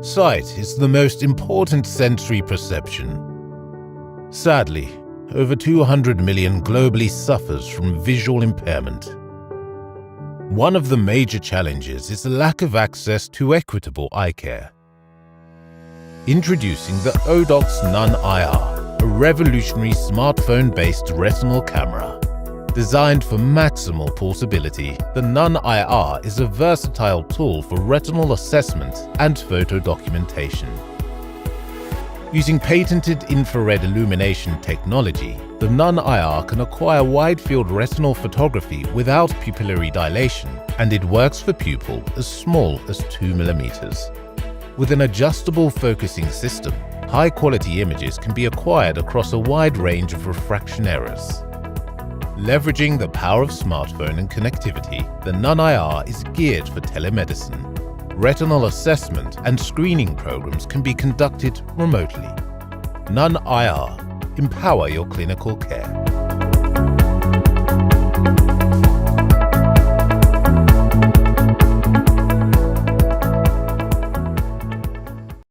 Sight is the most important sensory perception. Sadly, over 200 million globally suffers from visual impairment. One of the major challenges is the lack of access to equitable eye care. Introducing the oDocs Nun-IR, a revolutionary smartphone-based retinal camera. Designed for maximal portability, the Nun-IR is a versatile tool for retinal assessment and photo documentation. Using patented infrared illumination technology, the Nun-IR can acquire wide-field retinal photography without pupillary dilation, and it works for pupil as small as 2 mm. With an adjustable focusing system, high-quality images can be acquired across a wide range of refraction errors. Leveraging the power of smartphone and connectivity, the Nun-IR is geared for telemedicine. Retinal assessment and screening programs can be conducted remotely. Nun-IR. Empower your clinical care.